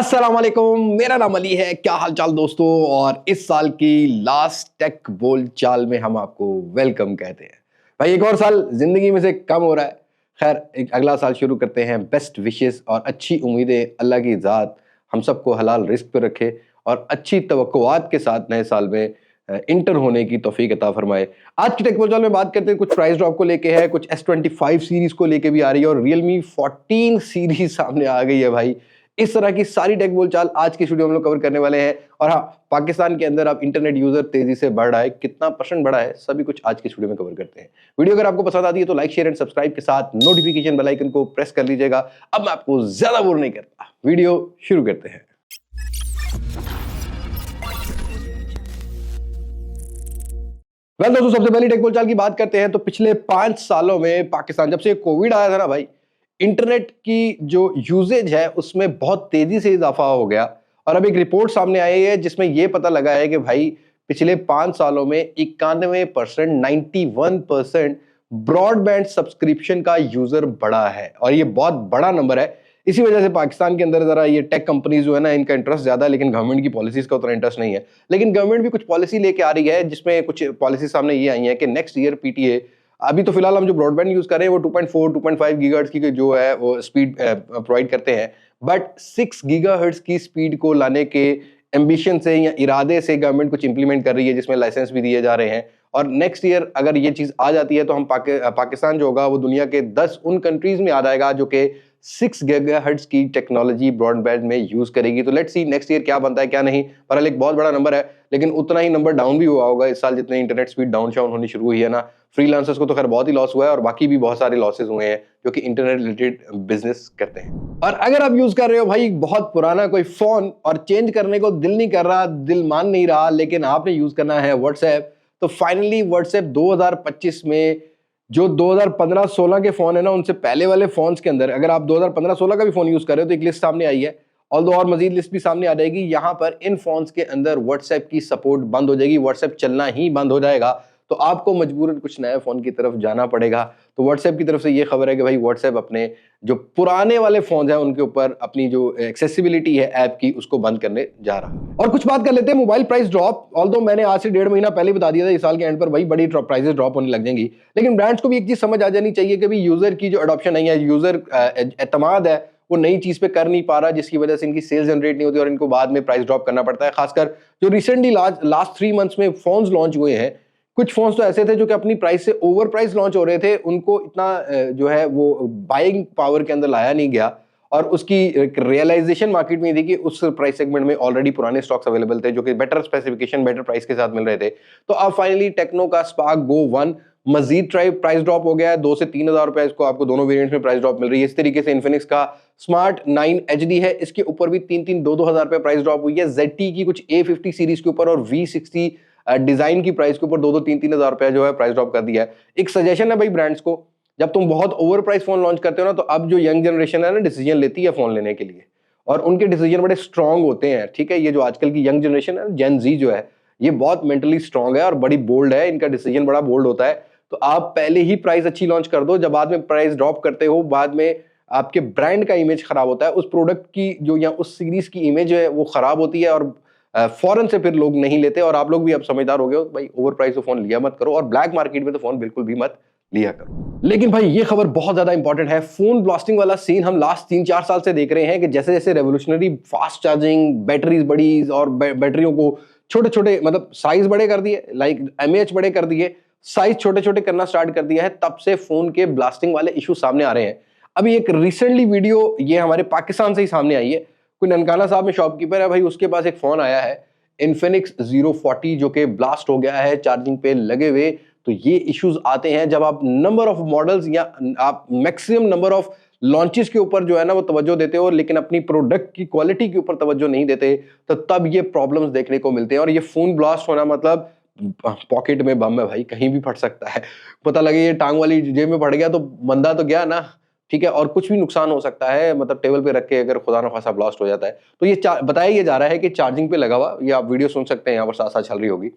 अस्सलाम वालेकुम, मेरा नाम अली है। क्या हाल चाल दोस्तों। और इस साल की लास्ट टेक बोल चाल में हम आपको वेलकम कहते हैं। भाई एक और साल जिंदगी में से कम हो रहा है। खैर एक अगला साल शुरू करते हैं। बेस्ट विशेस और अच्छी उम्मीदें अल्लाह की ज़ात हम सबको हलाल रिस्क पे रखे और अच्छी तवक्कुआत के साथ नए साल में इंटर होने की तौफीक अता फरमाए। आज की टेक बोल चाल में बात करते हैं, कुछ प्राइस ड्रॉप को लेके है, कुछ S25 सीरीज को लेके भी आ रही है और Realme 14 सीरीज सामने आ गई है भाई। इस तरह की सारी टेक बोलचाल आज की वीडियो में हम लोग कवर करने वाले हैं। और हाँ, पाकिस्तान के अंदर अब इंटरनेट यूजर तेजी से बढ़ रहा है, कितना परसेंट बढ़ा है, सभी कुछ आज की वीडियो में कवर करते हैं। वीडियो अगर आपको पसंद आती है तो लाइक शेयर एंड सब्सक्राइब के साथ नोटिफिकेशन बेल आइकन को प्रेस कर लीजिएगा। अब मैं आपको ज्यादा बोर नहीं करता, वीडियो शुरू करते हैं। वेल दोस्तों, सबसे पहले टेक बोलचाल की बात करते हैं तो पिछले 5 सालों में पाकिस्तान, जब से कोविड आया था ना भाई, इंटरनेट की जो यूजेज है उसमें बहुत तेजी से इजाफा हो गया। और अब एक रिपोर्ट सामने आई है जिसमें यह पता लगा है कि भाई पिछले 5 सालों में 91%, 91% ब्रॉडबैंड सब्सक्रिप्शन का यूजर बढ़ा है और ये बहुत बड़ा नंबर है। इसी वजह से पाकिस्तान के अंदर जरा ये टेक कंपनीज जो है ना, इनका इंटरेस्ट ज्यादा है, लेकिन गवर्नमेंट की पॉलिसीज का उतना इंटरेस्ट नहीं है। लेकिन गवर्नमेंट भी कुछ पॉलिसी लेके आ रही है जिसमें कुछ पॉलिसी सामने ये आई है कि नेक्स्ट ईयर पीटीए, अभी तो फिलहाल हम जो ब्रॉडबैंड यूज कर रहे हैं वो 2.4 2.5 गीगाहर्ट्ज की जो है वो स्पीड प्रोवाइड करते हैं, बट 6 गीगाहर्ट्ज की स्पीड को लाने के एम्बिशन से या इरादे से गवर्नमेंट कुछ इंप्लीमेंट कर रही है जिसमें लाइसेंस भी दिए जा रहे हैं। और नेक्स्ट ईयर अगर ये चीज आ जाती है तो हम पाकिस्तान जो होगा वो दुनिया के 10 उन कंट्रीज में आ जाएगा जो कि 6 गीगाहर्ट्ज की टेक्नोलॉजी ब्रॉडबैंड में यूज करेगी। तो लेट्स सी नेक्स्ट ईयर क्या बनता है क्या नहीं। पर एक बहुत बड़ा नंबर है, लेकिन उतना ही नंबर डाउन भी हुआ होगा इस साल जितने इंटरनेट स्पीड डाउन होनी शुरू हुई है ना। फ्रीलांसर्स को तो खैर बहुत ही लॉस हुआ है और बाकी भी बहुत सारे लॉसेस हुए हैं जो कि इंटरनेट रिलेटेड बिजनेस करते हैं। और अगर आप यूज कर रहे हो भाई बहुत पुराना कोई फोन और चेंज करने को दिल नहीं कर रहा, दिल मान नहीं रहा, लेकिन आपने यूज करना है व्हाट्सएप, तो फाइनली व्हाट्सएप 2025 में जो 2015-16 के फोन है ना, उनसे पहले वाले फोन्स के अंदर अगर आप 2015-16 का भी फोन यूज कर रहे हो तो एक लिस्ट सामने आई है। और मजीद लिस्ट भी सामने आ जाएगी। यहाँ पर इन फोन्स के अंदर व्हाट्सएप की सपोर्ट बंद हो जाएगी, व्हाट्सएप चलना ही बंद हो जाएगा। तो आपको मजबूरन कुछ नए फोन की तरफ जाना पड़ेगा। तो व्हाट्सएप की तरफ से ये खबर है कि भाई व्हाट्सएप अपने जो पुराने वाले फोन है उनके ऊपर अपनी जो एक्सेसिबिलिटी है ऐप की उसको बंद करने जा रहा है। और कुछ बात कर लेते हैं मोबाइल प्राइस ड्रॉप। ऑल्दो मैंने आज से 1.5 महीना पहले बता दिया था इस साल के एंड पर भाई बड़ी प्राइसेस ड्रॉप होने लग जाएंगी, लेकिन ब्रांड्स को भी एक चीज समझ आ जानी चाहिए कि भाई यूजर की जो अडॉप्शन है या यूजर एतमाद है वो नई चीज पे कर नहीं पा रहा, जिसकी वजह से इनकी सेल्स जनरेट नहीं होती और इनको बाद में प्राइस ड्रॉप करना पड़ता है। खासकर जो रिसेंटली लास्ट 3 मंथ्स में फोन्स लॉन्च हुए हैं, कुछ फोन्स तो ऐसे थे जो कि अपनी प्राइस से ओवर प्राइस लॉन्च हो रहे थे, उनको इतना जो है वो बाइंग पावर के अंदर लाया नहीं गया और उसकी रियलाइजेशन मार्केट में थी कि उस प्राइस सेगमेंट में ऑलरेडी पुराने स्टॉक्स अवेलेबल थे जो कि बेटर स्पेसिफिकेशन बेटर प्राइस के साथ मिल रहे थे। तो अब फाइनली टेक्नो का स्पार्क गो 1 मजीद प्राइस ड्रॉप हो गया है। 2 से 3 हजार रुपए इसको आपको दोनों वेरिएंट्स में प्राइस ड्रॉप मिल रही है। इस तरीके से इन्फिनिक्स का स्मार्ट 9 HD है, इसके ऊपर भी 3-2 हजार रुपए प्राइस ड्रॉप हुई है। ZT की कुछ A50 सीरीज के ऊपर और V60 डिजाइन की प्राइस के ऊपर 2-3 हजार रुपए जो है प्राइस ड्रॉप कर दिया है। एक सजेशन है भाई ब्रांड्स को, जब तुम बहुत ओवर प्राइस फोन लॉन्च करते हो ना, तो अब जो यंग जनरेशन है ना डिसीजन लेती है फोन लेने के लिए और उनके डिसीजन बड़े स्ट्रांग होते हैं। ठीक है, ये जो आजकल की यंग जनरेशन है जेन जी जो है, ये बहुत मेंटली स्ट्रांग है और बड़ी बोल्ड है, इनका डिसीजन बड़ा बोल्ड होता है। तो आप पहले ही प्राइस अच्छी लॉन्च कर दो, जब बाद में प्राइस ड्रॉप करते हो बाद में आपके ब्रांड का इमेज खराब होता है, उस प्रोडक्ट की जो या उस सीरीज की इमेज है वो खराब होती है और फौरन से फिर लोग नहीं लेते। और आप लोग भी अब समझदार हो गए हो भाई, ओवर प्राइस तो फोन लिया मत करो और ब्लैक मार्केट में तो फोन बिल्कुल भी मत लिया करो। लेकिन भाई ये खबर बहुत ज्यादा इंपॉर्टेंट है। फोन ब्लास्टिंग वाला सीन हम लास्ट 3-4 साल से देख रहे हैं कि जैसे जैसे रेवोल्यूशनरी फास्ट चार्जिंग, बैटरीज बड़ी और बैटरियों को छोटे छोटे मतलब साइज बड़े कर दिए, लाइक mAh बड़े कर दिए, साइज छोटे छोटे करना स्टार्ट कर दिया है, तब से फोन के ब्लास्टिंग वाले इशू सामने आ रहे हैं। अभी एक रिसेंटली वीडियो ये हमारे पाकिस्तान से ही सामने आई है। कोई ननकाना साहब में शॉपकीपर है भाई, उसके पास एक फोन आया है इन्फिनिक्स 040 जो कि ब्लास्ट हो गया है चार्जिंग पे लगे हुए। तो ये इश्यूज आते हैं जब आप नंबर ऑफ मॉडल्स या आप मैक्सिमम नंबर ऑफ लॉन्चेस के ऊपर जो है ना वो तवज्जो देते हो, लेकिन अपनी प्रोडक्ट की क्वालिटी के ऊपर तवज्जो नहीं देते, तो तब ये प्रॉब्लम्स देखने को मिलते हैं। और ये फोन ब्लास्ट होना मतलब पॉकेट में बम है भाई, कहीं भी फट सकता है। पता लगे ये टांग वाली जेब में फट गया तो बंदा तो गया ना, ठीक है, और कुछ भी नुकसान हो सकता है। मतलब टेबल पे रख के अगर खुदा न खासा ब्लास्ट हो जाता है तो ये बताया ये जा रहा है कि चार्जिंग पे लगा हुआ, या आप वीडियो सुन सकते हैं यहाँ पर साथ साथ चल रही होगी,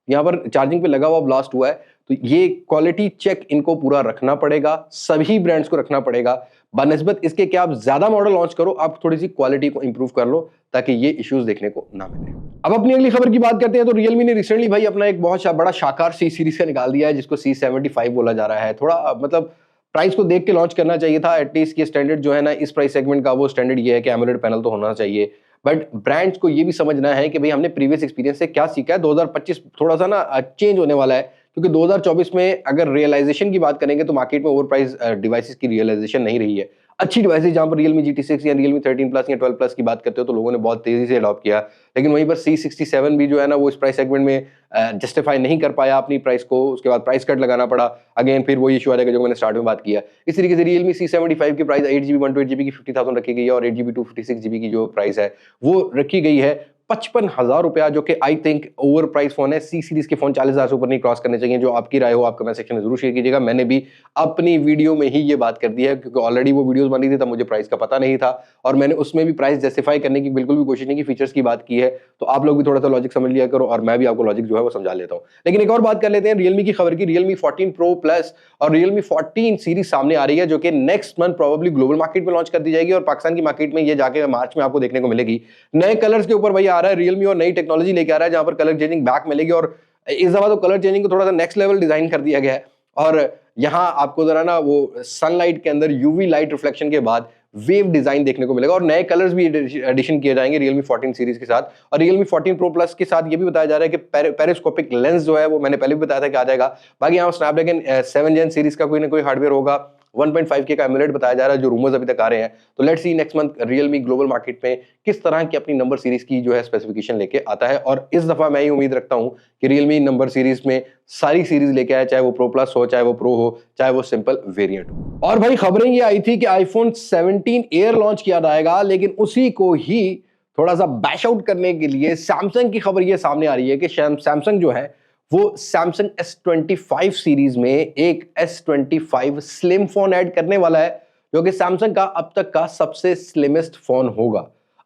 यहाँ पर चार्जिंग पे लगा हुआ ब्लास्ट हुआ है। तो ये क्वालिटी चेक इनको पूरा रखना पड़ेगा, सभी ब्रांड्स को रखना पड़ेगा। बनस्बत इसके कि आप ज्यादा मॉडल लॉन्च करो, आप थोड़ी सी क्वालिटी को इंप्रूव कर लो ताकि ये इश्यूज देखने को ना मिले। अब अपनी अगली खबर की बात करते हैं तो Realme ने रिसेंटली भाई अपना एक बहुत बड़ा शाकार सी सीरीज का निकाल दिया है जिसको C75 बोला जा रहा है। थोड़ा मतलब प्राइस को देख के लॉन्च करना चाहिए था एटलीस्ट। ये स्टैंडर्ड जो है ना इस प्राइस सेगमेंट का, वो स्टैंडर्ड ये है कि एमोलेड पैनल तो होना चाहिए। बट ब्रांड्स को ये भी समझना है कि भाई हमने प्रीवियस एक्सपीरियंस से क्या सीखा है। 2025 थोड़ा सा ना चेंज होने वाला है क्योंकि 2024 में अगर रियलाइजेशन की बात करेंगे तो मार्केट में ओवर प्राइस डिवाइसेस की रियलाइजेशन नहीं रही है। अच्छी डिवाइसेस जहां पर Realme GT6 या Realme 13 प्लस या 12 प्लस की बात करते हो तो लोगों ने बहुत तेजी से अडॉप्ट किया, लेकिन वहीं पर C67 भी जो है ना वो इस प्राइस सेगमेंट में जस्टिफाई नहीं कर पाया अपनी प्राइस को। उसके बाद प्राइस कट लगाना पड़ा। अगेन फिर वही इशू आ जाएगा जो मैंने स्टार्ट में बात किया। इस तरीके से Realme C75 की प्राइस 8GB 128GB की 50,000 रखी गई है और 8GB 256GB की जो प्राइस है वो रखी गई है 55,000 रुपया, जो कि I think over price phone है। सी सीरीज के फोन 40,000 से ऊपर नहीं क्रॉस करने चाहिए। जो आपकी राय हो आप कमेंट सेक्शन में जरूर शेयर कीजिएगा। मैंने भी अपनी वीडियो में ही ये बात कर दी है क्योंकि ऑलरेडी वो वीडियोस बनी थी तब मुझे प्राइस का पता नहीं था और मैंने उसमें भी प्राइस जस्टिफाई करने की बिल्कुल भी कोशिश नहीं की, फीचर्स की बात की है। तो आप लोग भी थोड़ा सा लॉजिक समझ लिया करो और मैं भी आपको लॉजिक जो है वो समझा लेता हूँ। लेकिन एक और बात कर लेते हैं Realme की खबर की। Realme 14 Pro Plus और Realme 14 सीरीज सामने आ रही है जो कि next month probably global market में लॉन्च कर दी जाएगी और पाकिस्तान की मार्केट में ये जाके मार्च में आपको देखने को मिलेगी। नए कलर्स के ऊपर भाई आ रहा है Realme और नई टेक्नोलॉजी लेके आ रहा है जहां पर कलर चेंजिंग बैक मिलेगी और इस दफा तो कलर चेंजिंग को थोड़ा सा नेक्स्ट लेवल डिजाइन कर दिया गया है और यहां आपको जरा ना वो सनलाइट के अंदर यूवी लाइट रिफ्लेक्शन के बाद वेव डिजाइन देखने को मिलेगा और नए कलर्स भी एडिशन किए जाएंगे Realme 14 सीरीज के साथ। और Realme 14 Pro Plus के साथ ये भी बताया जा रहा है कि पेरिस्कोपिक लेंस जो है वो मैंने पहले भी बताया था कि आ जाएगा। बाकी यहाँ स्नैपड्रैगन 7 Gen सीरीज का कोई ना कोई हार्डवेयर होगा। 1.5K का एमुलेट बताया जा रहा है जो रूमर्स अभी तक आ रहे हैं। तो let's see next month Realme global market में किस तरह की अपनी नंबर सीरीज की जो है स्पेसिफिकेशन लेके आता है। और इस दफा मैं ही उम्मीद रखता हूं कि Realme नंबर सीरीज में सारी सीरीज लेके आए, चाहे वो Pro Plus हो, चाहे वो Pro हो, चाहे वो सिंपल वेरिएंट हो। और भाई खबरें ये आई थी कि iPhone 17 Air लॉन्च किया जाएगा, लेकिन उसी को ही थोड़ा सा बैश आउट करने के लिए सैमसंग की खबर ये सामने आ रही है कि सैमसंग जो है वो Samsung S25 सीरीज में एक S25 स्लिम फोन ऐड करने वाला है जो कि Samsung का अब तक का सबसे स्लिमेस्ट फोन होगा।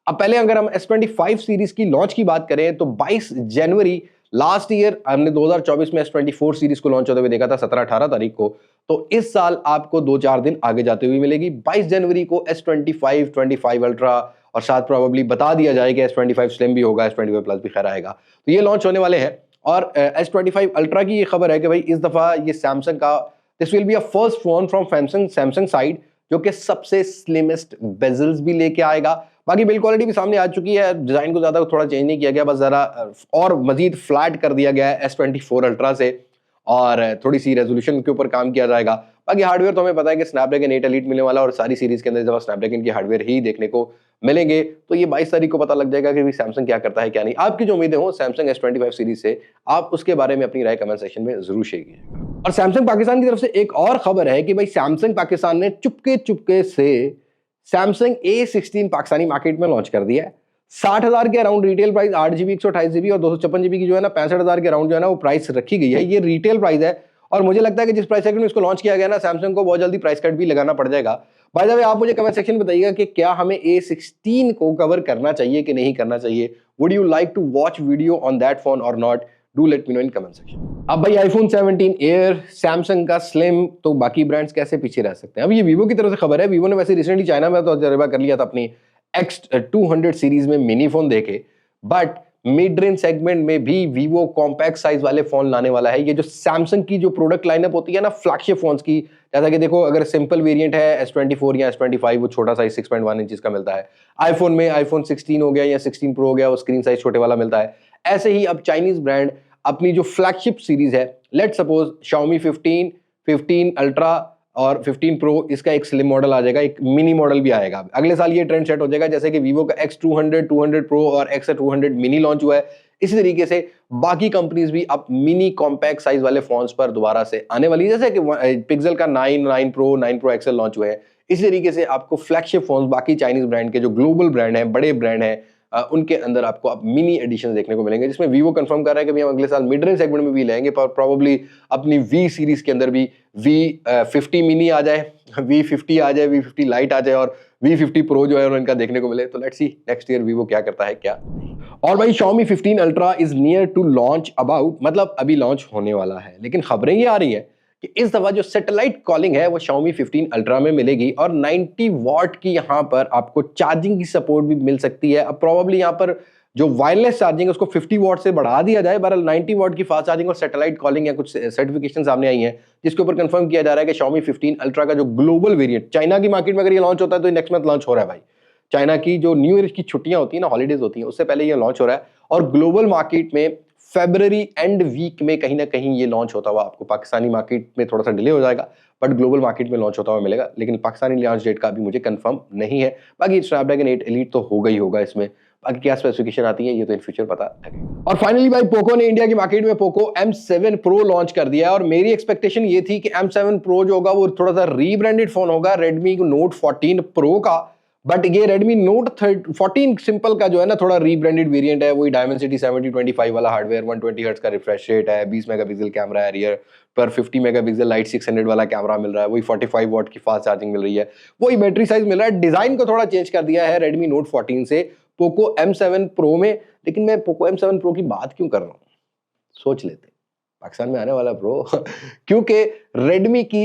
अब पहले अगर हम S25 सीरीज की लॉन्च की बात करें तो 22 जनवरी लास्ट ईयर हमने 2024 में S24 सीरीज को लॉन्च होते हुए देखा था 17-18 तारीख को। तो इस साल आपको 2-4 दिन आगे जाते हुए मिलेगी। 22 जनवरी को S25, 25 अल्ट्रा और साथ प्रोबेबली बता दिया जाए कि S25 स्लिम भी होगा, S25 प्लस भी खैर आएगा। तो ये लॉन्च होने वाले हैं। और S25 अल्ट्रा की ये खबर है कि भाई इस दफा ये सैमसंग का this will be a first phone from Samsung side जो कि सबसे स्लिमेस्ट बेजल्स भी लेके आएगा। बाकी बिल्ड क्वालिटी भी सामने आ चुकी है, डिजाइन को ज्यादा थोड़ा चेंज नहीं किया गया, बस जरा और मजीद फ्लैट कर दिया गया है S24 अल्ट्रा से और थोड़ी सी रेजोल्यूशन के ऊपर काम किया जाएगा। बाकी हार्डवेयर तो हमें पता है कि स्नैपड्रैगन 8 एलीट मिलने वाला और सारी सीरीज के अंदर जब स्नैपड्रैगन की हार्डवेयर ही देखने को मिलेंगे तो ये 22 तारीख को पता लग जाएगा कि सैमसंग क्या करता है क्या नहीं। आपकी जो उम्मीदें हो सैमसंग S25 सीरीज से, आप उसके बारे में अपनी राय कमेंट सेक्शन में जरूर शेयर कीजिएगा। और सैमसंग पाकिस्तान की तरफ से एक और खबर है कि भाई सैमसंग पाकिस्तान ने चुपके चुपके से सैमसंग A16 पाकिस्तानी मार्केट में लॉन्च कर दिया है। 60,000 के around retail price, 8GB 128GB और 256GB की जो है ना 65,000 के अराउंड जो है ना वो प्राइस रखी गई है। ये रिटेल प्राइस है और मुझे लगता है कि जिस प्राइस सेगमेंट में इसको लॉन्च किया गया ना सैमसंग को बहुत जल्दी प्राइस कट भी लगाना पड़ जाएगा। बाय द वे आप मुझे कमेंट सेक्शन में बताइएगा कि क्या हमें A16 को कवर करना चाहिए कि नहीं करना चाहिए। Would you like to watch video on that phone और not? Do let me know in comment section. अब भाई iPhone 17 एयर, सैमसंग का स्लिम, तो बाकी ब्रांड्स कैसे पीछे रह सकते हैं। अब ये वीवो की तरफ से खबर है। वीवो ने वैसे रिसेंटली चाइना में तो तजर्बा कर लिया था अपनी X200 सीरीज में मिनी फोन देके, बट मिड रेंज सेगमेंट में भी वीवो कॉम्पैक्ट साइज वाले फोन लाने वाला है। ये जो सैमसंग की जो प्रोडक्ट लाइनअप होती है ना फ्लैगशिप फोन्स की, जैसा कि देखो अगर सिंपल वेरिएंट है S24 या S25 वो छोटा साइज 6.1 इंचेस का मिलता है। आईफोन में iPhone 16 हो गया या 16 प्रो हो गया, वो स्क्रीन साइज छोटे वाला मिलता है। ऐसे ही अब चाइनीज ब्रांड अपनी जो फ्लैगशिप सीरीज है, लेट सपोज Xiaomi 15, 15 अल्ट्रा और 15 प्रो, इसका एक स्लिम मॉडल आ जाएगा, एक मिनी मॉडल भी आएगा। अगले साल ये ट्रेंड सेट हो जाएगा जैसे कि वीवो का X200, 200 प्रो और X200 मिनी लॉन्च हुआ है। इसी तरीके से बाकी कंपनीज भी अब मिनी कॉम्पैक्ट साइज वाले फोन्स पर दोबारा से आने वाली है, जैसे कि पिक्सल का 9 प्रो, 9 प्रो XL लॉन्च हुए हैं। इसी तरीके से आपको फ्लैगशिप फोन्स बाकी चाइनीज ब्रांड के जो ग्लोबल ब्रांड हैं, बड़े ब्रांड हैं, उनके अंदर आपको अब मिनी एडिशन देखने को मिलेंगे, जिसमें वीवो कंफर्म कर रहा है कि हम अगले साल मिड रेंज सेगमेंट में भी लेंगे, पर प्रोबेबली अपनी V सीरीज के अंदर भी V50 मिनी आ जाए, V50 आ जाए, V50 लाइट आ जाए और V50 प्रो जो है उनका देखने को मिले। तो let's see next year Vivo क्या करता है क्या नहीं। और भाई Xiaomi 15 ultra is near to launch about, मतलब अभी लॉन्च होने वाला है, लेकिन खबरें ये आ रही है कि इस दफा जो सैटेलाइट कॉलिंग है वो Xiaomi 15 अल्ट्रा में मिलेगी और 90 वॉट की यहाँ पर आपको चार्जिंग की सपोर्ट भी मिल सकती है। अब प्रोबेबली यहाँ पर जो वायरलेस चार्जिंग है उसको 50 वॉट से बढ़ा दिया जाए। बहरहाल 90 वॉट की फास्ट चार्जिंग और सैटेलाइट कॉलिंग या कुछ सर्टिफिकेशन सामने आई हैं जिसके ऊपर कंफर्म किया जा रहा है कि Xiaomi 15 अल्ट्रा का जो ग्लोबल वेरिएंट चाइना की मार्केट में अगर ये लॉन्च होता है तो नेक्स्ट मंथ लॉन्च हो रहा है भाई। चाइना की जो न्यू ईयर की छुट्टियां होती है ना, हॉलीडेज होती हैं, उससे पहले ये लॉन्च हो रहा है और ग्लोबल मार्केट में फरवरी एंड वीक में कहीं ना कहीं ये लॉन्च होता हुआ आपको पाकिस्तानी मार्केट में थोड़ा सा डिले हो जाएगा बट ग्लोबल मार्केट में लॉन्च होता हुआ मिलेगा। लेकिन पाकिस्तानी लॉन्च डेट का अभी मुझे कंफर्म नहीं है। बाकी स्नैपड्रैगन 8 एलीट तो होगा ही होगा इसमें, बाकी क्या स्पेसिफिकेशन आती है ये तो इन फ्यूचर पता लगेगा। और फाइनली भाई पोको ने इंडिया की मार्केट में पोको M7 Pro लॉन्च कर दिया है और मेरी एक्सपेक्टेशन ये थी कि M7 Pro जो होगा वो थोड़ा सा रीब्रांडेड फोन होगा Redmi Note 14 Pro का, बट ये Redmi Note 14 सिंपल का जो है ना थोड़ा रीब्रांडेड वेरिएंट है। वही Dimensity 7025 वाला हार्डवेयर, 120 हर्ट्ज का रिफ्रेश रेट है, 20 मेगापिक्सल कैमरा है रियर पर, 50 मेगापिक्सल लाइट 600 वाला कैमरा मिल रहा है, वही 45 वॉट की फास्ट चार्जिंग मिल रही है, वही बैटरी साइज मिल रहा है। डिजाइन को थोड़ा चेंज कर दिया है Redmi Note 14 से पोको M7 Pro में। लेकिन मैं पोको M7 Pro की बात क्यों कर रहा हूँ, सोच लेते, पाकिस्तान में आने वाला प्रो क्योंकि Redmi की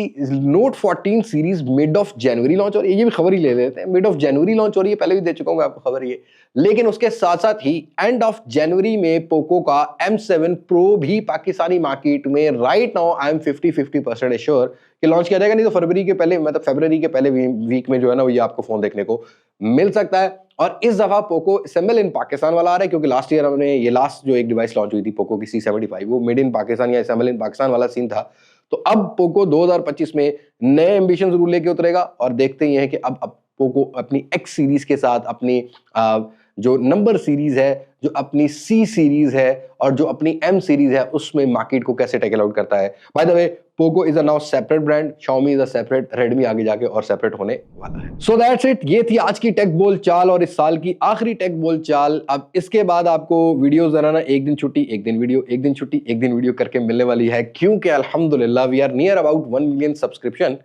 Note 14 series mid of January launch हो रही है। ये भी खबर ही ले लेते हैं, मिड ऑफ जनवरी लॉन्च हो रही है, पहले भी दे चुका हूं आपको खबर ये। लेकिन उसके साथ साथ ही एंड ऑफ जनवरी में पोको का M7 Pro भी पाकिस्तानी मार्केट में right now I am 50% assure कि लॉन्च किया जाएगा, नहीं तो फरवरी के पहले, मतलब फरवरी के पहले वीक में जो है ना वो ये आपको फोन देखने को मिल सकता है। और इस दफा पोको असेंबल इन पाकिस्तान वाला आ रहा है क्योंकि लास्ट ईयर हमने ये लास्ट जो एक डिवाइस लॉन्च हुई थी पोको की C75 वो मेड इन पाकिस्तान या असेंबल इन पाकिस्तान वाला सीन था। तो अब पोको 2025 में नए एम्बिशन जरूर लेके उतरेगा और देखते ही हैं कि अब पोको अपनी X सीरीज के साथ अपनी जो नंबर सीरीज है, जो अपनी C सीरीज है और जो अपनी M सीरीज है उसमें मार्केट को कैसे टैकल आउट करता है। By the way Poco is a now separate brand, Xiaomi is a separate, Redmi आगे जाके और सेपरेट होने वाला है। सो दैट्स इट, ये थी आज की टेक बोल चाल और इस साल की आखिरी टेक बोल चाल। अब इसके बाद आपको वीडियोस जरा ना एक दिन छुट्टी एक दिन वीडियो, एक दिन छुट्टी एक दिन वीडियो करके मिलने वाली है क्योंकि अल्हम्दुलिल्लाह we are near about 1 million subscription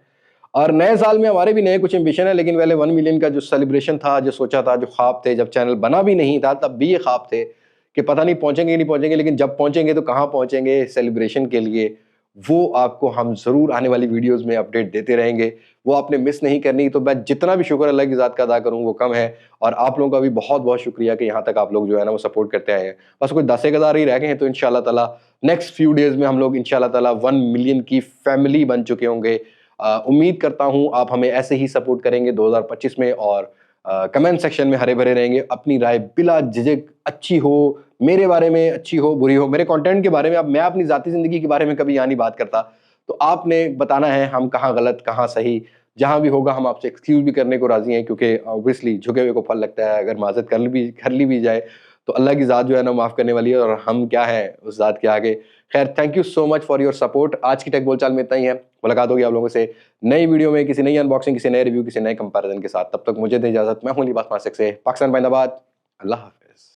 और नए साल में हमारे भी नए कुछ एम्बिशन है। लेकिन पहले 1 मिलियन का जो सेलिब्रेशन था, जो सोचा था, जो ख्वाब थे, जब चैनल बना भी नहीं था तब भी ये ख्वाब थे कि पता नहीं पहुंचेंगे नहीं पहुंचेंगे, लेकिन जब पहुंचेंगे तो कहाँ पहुंचेंगे सेलिब्रेशन के लिए, वो आपको हम जरूर आने वाली वीडियोस में अपडेट देते रहेंगे। वो आपने मिस नहीं करनी। तो मैं जितना भी शुक्र अल्लाह की ज़ात का अदा करूँ वो कम है और आप लोगों का भी बहुत बहुत शुक्रिया कि यहाँ तक आप लोग जो है ना वो सपोर्ट करते आए हैं। बस कुछ 10,000 ही रह गए हैं तो इंशाल्लाह ताला नेक्स्ट फ्यू डेज में हम लोग इंशाल्लाह ताला 1 मिलियन की फैमिली बन चुके होंगे। उम्मीद करता हूँ आप हमें ऐसे ही सपोर्ट करेंगे 2025 में और कमेंट सेक्शन में हरे भरे रहेंगे। अपनी राय बिला झिझक, अच्छी हो मेरे बारे में, अच्छी हो बुरी हो, मेरे कंटेंट के बारे में। अब मैं अपनी जाती जिंदगी के बारे में कभी यहाँ नहीं बात करता, तो आपने बताना है हम कहाँ गलत कहाँ सही। जहाँ भी होगा हम आपसे एक्सक्यूज भी करने को राजी हैं क्योंकि ऑब्वियसली झुके हुए को फल लगता है। अगर माजरत कर ली भी जाए तो अल्लाह की ज़ात जो है ना माफ़ करने वाली है और हम क्या है उस ज़ात के आगे। खैर, thank you so much for your support. आज की टेक बोलचाल में इतना ही है। मुलाकात होगी आप लोगों से नई वीडियो में, किसी नई अनबॉक्सिंग, किसी नए रिव्यू, किसी नए कंपैरिजन के साथ। तब तक मुझे दें इजाजत। मैं हूं लिबास मासिक से, पाकिस्तान जिंदाबाद। अल्लाह हाफ़िज़।